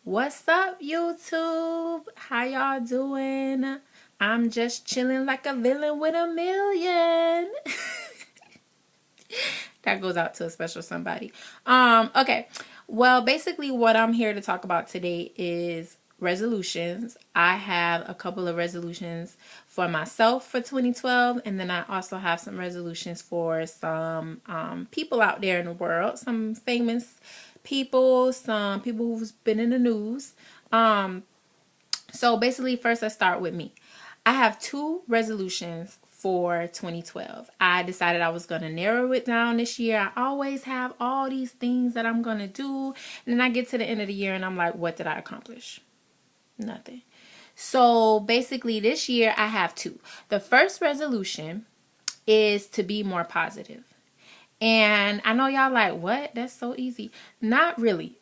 What's up, YouTube? How y'all doing? I'm just chilling like a villain with a million. That goes out to a special somebody. Okay. Well, basically what I'm here to talk about today is resolutions. I have a couple of resolutions for myself for 2012, and then I also have some resolutions for some people out there in the world, some famous people, some people who's been in the news. So basically, first let's start with me. I have two resolutions for 2012. I decided I was going to narrow it down this year. I always have all these things that I'm going to do. And then I get to the end of the year and I'm like, what did I accomplish? Nothing. So basically, this year I have two. The first resolution is to be more positive. And I know y'all like, what? That's so easy. Not really.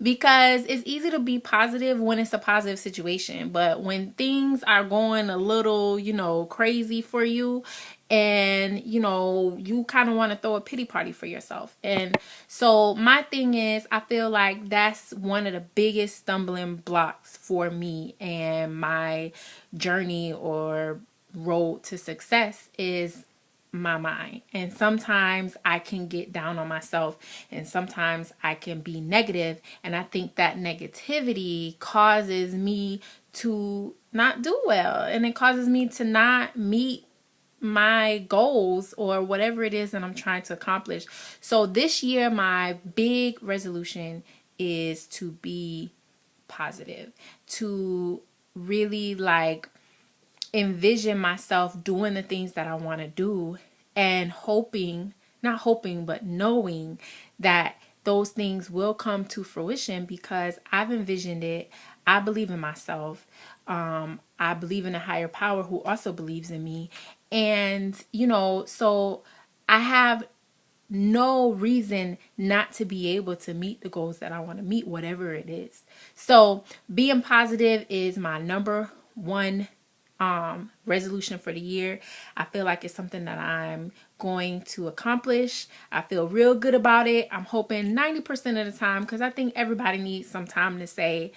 Because it's easy to be positive when it's a positive situation. But when things are going a little, crazy for you, and you kind of want to throw a pity party for yourself. And so my thing is, I feel like that's one of the biggest stumbling blocks for me and my journey or road to success is my mind. And sometimes I can get down on myself, and sometimes I can be negative, and I think that negativity causes me to not do well, and it causes me to not meet my goals or whatever it is that I'm trying to accomplish. So this year my big resolution is to be positive, to really envision myself doing the things that I want to do, and not hoping, but knowing that those things will come to fruition because I've envisioned it. I believe in myself. I believe in a higher power who also believes in me. And, so I have no reason not to be able to meet the goals that I want to meet, whatever it is. So being positive is my number one resolution for the year. I feel like it's something that I'm going to accomplish. I feel real good about it. I'm hoping 90% of the time, because I think everybody needs some time to say,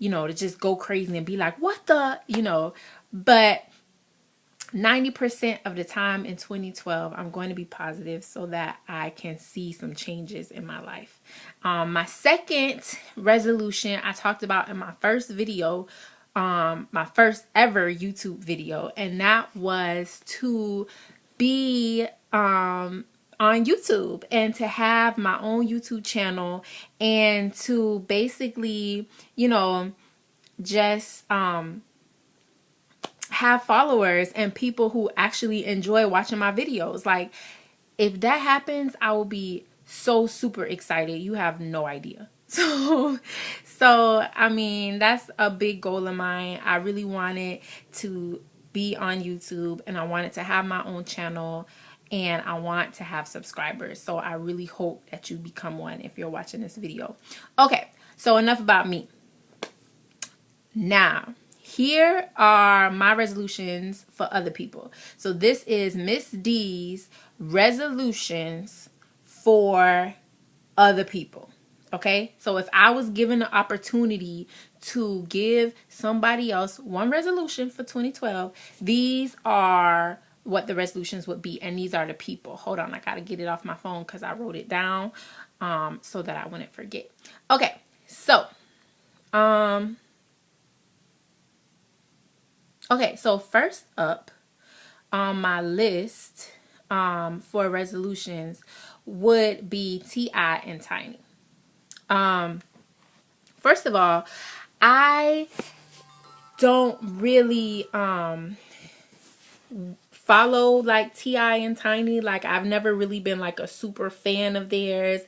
to just go crazy and be like, what the, but 90% of the time in 2012, I'm going to be positive so that I can see some changes in my life. My second resolution I talked about in my first video, my first ever YouTube video, and that was to be on YouTube and to have my own YouTube channel and to basically, just have followers and people who actually enjoy watching my videos. Like, if that happens, I will be so super excited. You have no idea. So I mean, that's a big goal of mine. I really wanted to be on YouTube, and I wanted to have my own channel, and I want to have subscribers. So I really hope that you become one if you're watching this video. Okay, so enough about me. Now, here are my resolutions for other people. So this is Miss D's resolutions for other people. Okay, so if I was given the opportunity to give somebody else one resolution for 2012, these are what the resolutions would be, and these are the people. Hold on, I gotta get it off my phone because I wrote it down so that I wouldn't forget. Okay, so first up on my list for resolutions would be T.I. and Tiny. First of all, I don't really follow like T.I. and Tiny. Like, I've never really been like a super fan of theirs.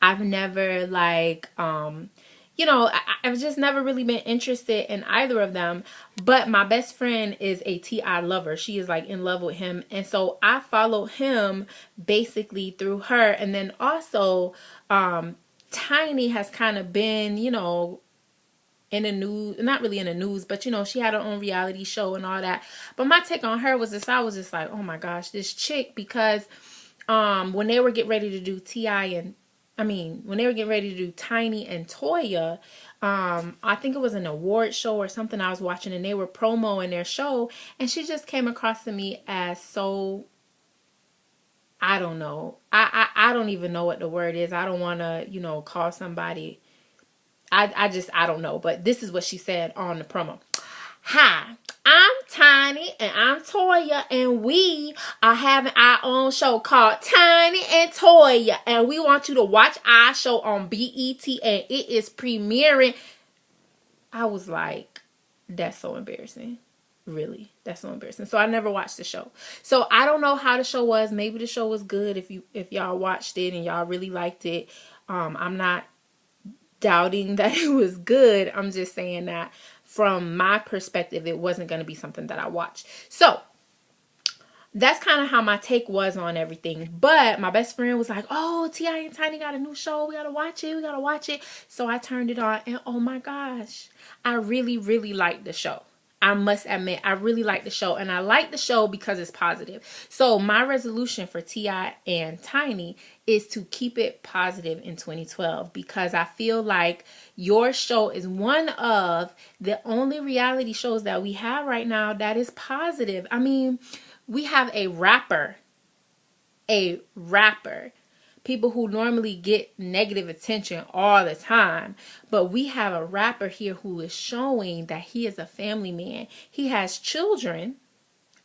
I've never I've just never really been interested in either of them. But my best friend is a T.I. lover. She is like in love with him. And so I follow him basically through her. And then also Tiny has kind of been, in the news, not really in the news, but she had her own reality show and all that. But my take on her was this: I was just like, oh my gosh, this chick, because when they were getting ready to do T.I. and when they were getting ready to do Tiny and Toya, I think it was an award show or something I was watching, and they were promoing their show, and she just came across to me as so, I don't know. I don't even know what the word is. I don't want to, call somebody. I don't know. But this is what she said on the promo. Hi, I'm Tiny and I'm Toya, and we are having our own show called Tiny and Toya, and we want you to watch our show on BET, and it is premiering. I was like, that's so embarrassing. Really, that's so embarrassing. So I never watched the show. So I don't know how the show was. Maybe the show was good if y'all watched it and y'all really liked it. I'm not doubting that it was good. I'm just saying that from my perspective, it wasn't going to be something that I watched. So that's kind of how my take was on everything. But my best friend was like, oh, T.I. and Tiny got a new show. We got to watch it. We got to watch it. So I turned it on, and oh my gosh, I really, really liked the show. I must admit, I really like the show, and I like the show because it's positive. So my resolution for T.I. and Tiny is to keep it positive in 2012, because I feel like your show is one of the only reality shows that we have right now that is positive. We have a rapper, people who normally get negative attention all the time. But we have a rapper here who is showing that he is a family man. He has children,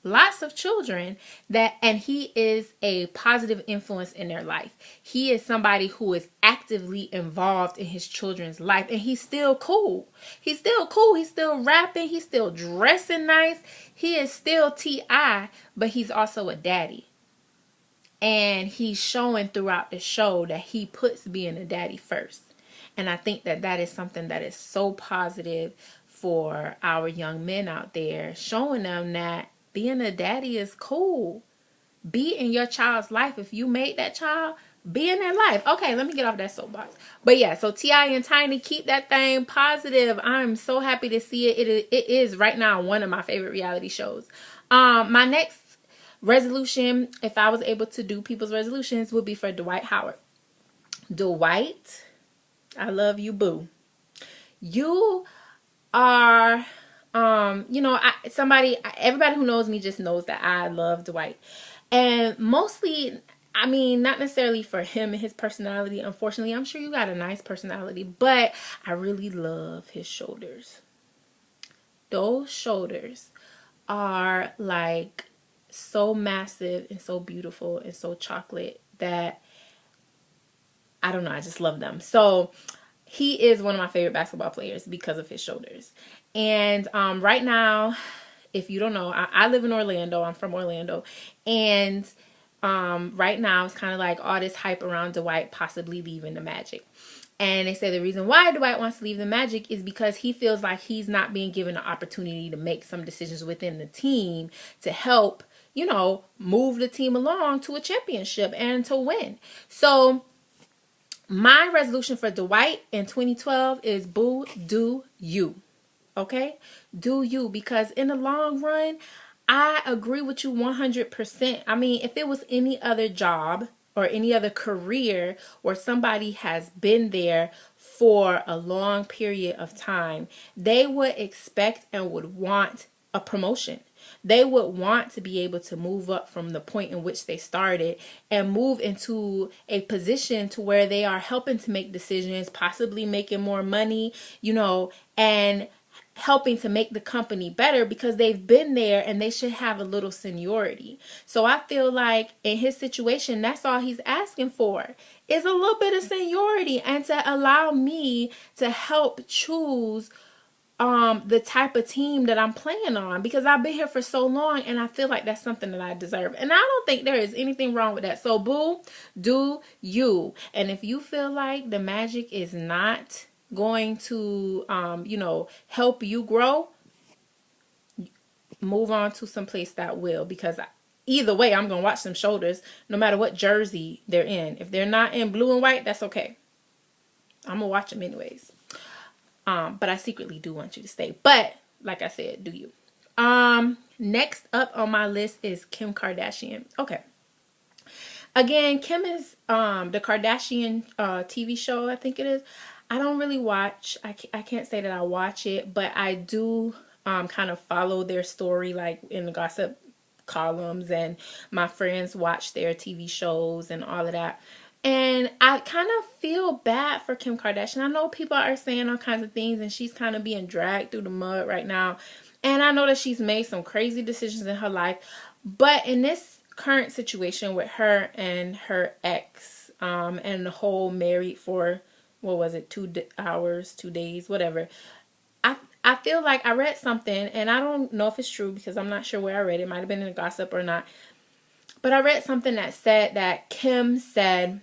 lots of children, and he is a positive influence in their life. He is somebody who is actively involved in his children's life, and he's still cool. He's still cool. He's still rapping. He's still dressing nice. He is still T.I., but he's also a daddy. And he's showing throughout the show that he puts being a daddy first. And I think that that is something that is so positive for our young men out there, showing them that being a daddy is cool. Be in your child's life. If you made that child, be in their life. Okay, let me get off that soapbox. But yeah, so T.I. and Tiny, keep that thing positive. I'm so happy to see it. It is right now one of my favorite reality shows. My next resolution, if I was able to do people's resolutions, would be for Dwight Howard. Dwight, I love you, boo. You are, everybody who knows me just knows that I love Dwight. And mostly, not necessarily for him and his personality. Unfortunately, I'm sure you got a nice personality, but I really love his shoulders. Those shoulders are like so massive and so beautiful and so chocolate that I don't know, I just love them. So he is one of my favorite basketball players because of his shoulders. And right now, if you don't know, I live in Orlando. I'm from Orlando. And right now it's kind of like all this hype around Dwight possibly leaving the Magic. And they say the reason why Dwight wants to leave the Magic is because he feels like he's not being given the opportunity to make some decisions within the team to help, move the team along to a championship and to win. So my resolution for Dwight in 2012 is, boo, do you. Okay? Do you. Because in the long run, I agree with you 100%. If it was any other job or any other career where somebody has been there for a long period of time, they would expect and would want a promotion. They would want to be able to move up from the point in which they started and move into a position to where they are helping to make decisions, possibly making more money, and helping to make the company better because they've been there and they should have a little seniority. So I feel like in his situation, that's all he's asking for is a little bit of seniority and to allow me to help choose the type of team that I'm playing on, because I've been here for so long and I feel like that's something that I deserve. And I don't think there is anything wrong with that. So boo, do you. And if you feel like the Magic is not going to, help you grow, move on to some place that will, because either way, I'm going to watch them shoulders no matter what jersey they're in. If they're not in blue and white, that's okay. I'm going to watch them anyways. But I secretly do want you to stay. But like I said, do you. Next up on my list is Kim Kardashian. Okay. Again, Kim is the Kardashian TV show, I think it is. I don't really watch. I can't say that I watch it, but I do kind of follow their story, like in the gossip columns, and my friends watch their TV shows and all of that. And I kind of feel bad for Kim Kardashian. I know people are saying all kinds of things, and she's kind of being dragged through the mud right now. And I know that she's made some crazy decisions in her life. But in this current situation with her and her ex, and the whole married for, what was it, 2 hours, 2 days, whatever. I feel like I read something, and I don't know if it's true because I'm not sure where I read it. It might have been in a gossip or not. But I read something that said that Kim said,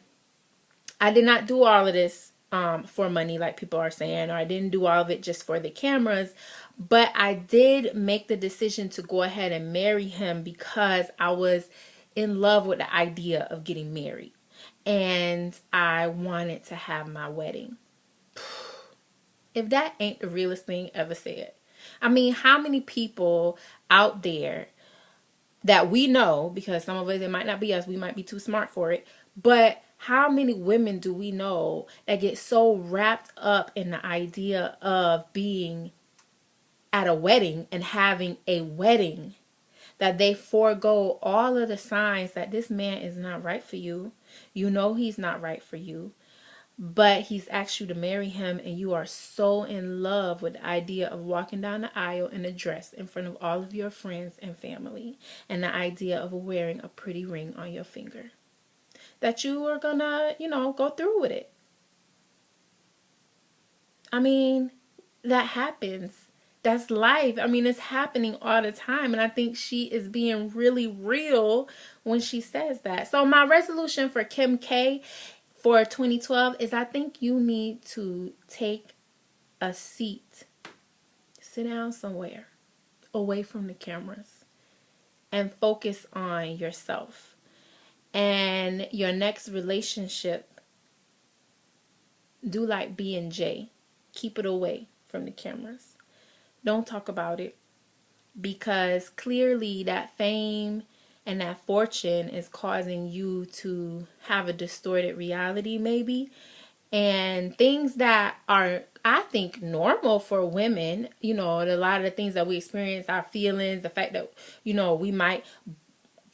I did not do all of this for money, like people are saying, or I didn't do all of it just for the cameras, but I did make the decision to go ahead and marry him because I was in love with the idea of getting married, and I wanted to have my wedding. If that ain't the realest thing ever said. I mean, how many people out there that we know, because some of us, it might not be us, we might be too smart for it, but how many women do we know that get so wrapped up in the idea of being at a wedding and having a wedding that they forego all of the signs that this man is not right for you? You know he's not right for you, but he's asked you to marry him, and you are so in love with the idea of walking down the aisle in a dress in front of all of your friends and family, and the idea of wearing a pretty ring on your finger, that you are gonna, go through with it. I mean, that happens. That's life. I mean, it's happening all the time. And I think she is being really real when she says that. So my resolution for Kim K for 2012 is, I think you need to take a seat, sit down somewhere away from the cameras, and focus on yourself. And your next relationship, do like B and J. Keep it away from the cameras. Don't talk about it, because clearly that fame and that fortune is causing you to have a distorted reality, maybe. And things that are, I think, normal for women, a lot of the things that we experience, our feelings, the fact that, we might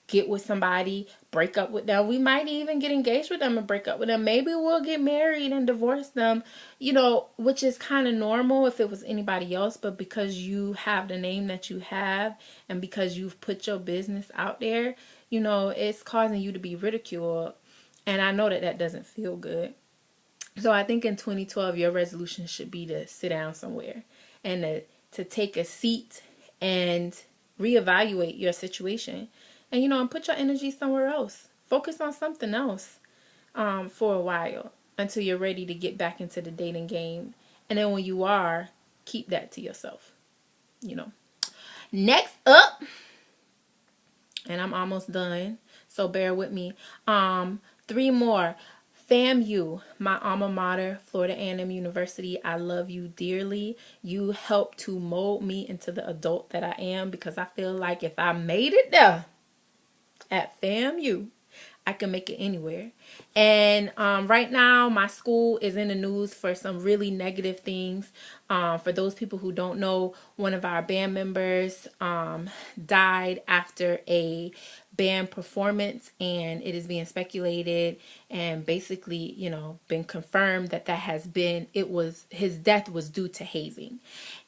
get with somebody, break up with them. We might even get engaged with them and break up with them. Maybe we'll get married and divorce them, which is kind of normal if it was anybody else. But because you have the name that you have, and because you've put your business out there, it's causing you to be ridiculed. And I know that that doesn't feel good. So I think in 2012, your resolution should be to sit down somewhere and to take a seat and reevaluate your situation. And, and put your energy somewhere else. Focus on something else for a while until you're ready to get back into the dating game. And then when you are, keep that to yourself. Next up, and I'm almost done, so bear with me. 3 more. FAMU, my alma mater, Florida A&M University. I love you dearly. You helped to mold me into the adult that I am, because I feel like if I made it there at FAMU, I can make it anywhere. And right now, my school is in the news for some really negative things. For those people who don't know, one of our band members died after a band performance, and it is being speculated and basically, been confirmed that his death was due to hazing.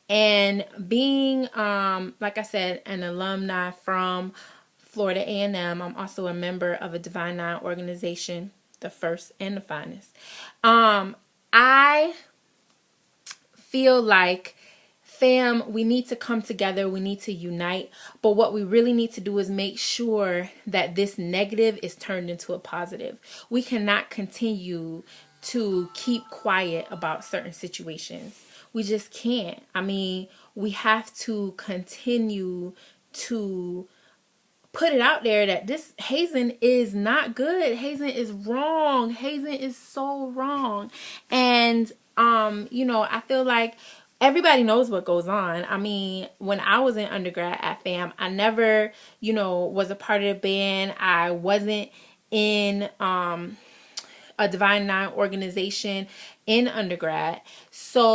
And being, like I said, an alumni from Florida A&M, I'm also a member of a Divine Nine organization, the first and the finest. I feel like, fam, we need to come together. We need to unite. But what we really need to do is make sure that this negative is turned into a positive. We cannot continue to keep quiet about certain situations. We just can't. I mean, we have to continue to put it out there that this hazing is not good. Hazing is wrong. Hazing is so wrong. And, I feel like everybody knows what goes on. I mean, when I was in undergrad at FAM, I never, was a part of the band. I wasn't in a Divine Nine organization in undergrad. So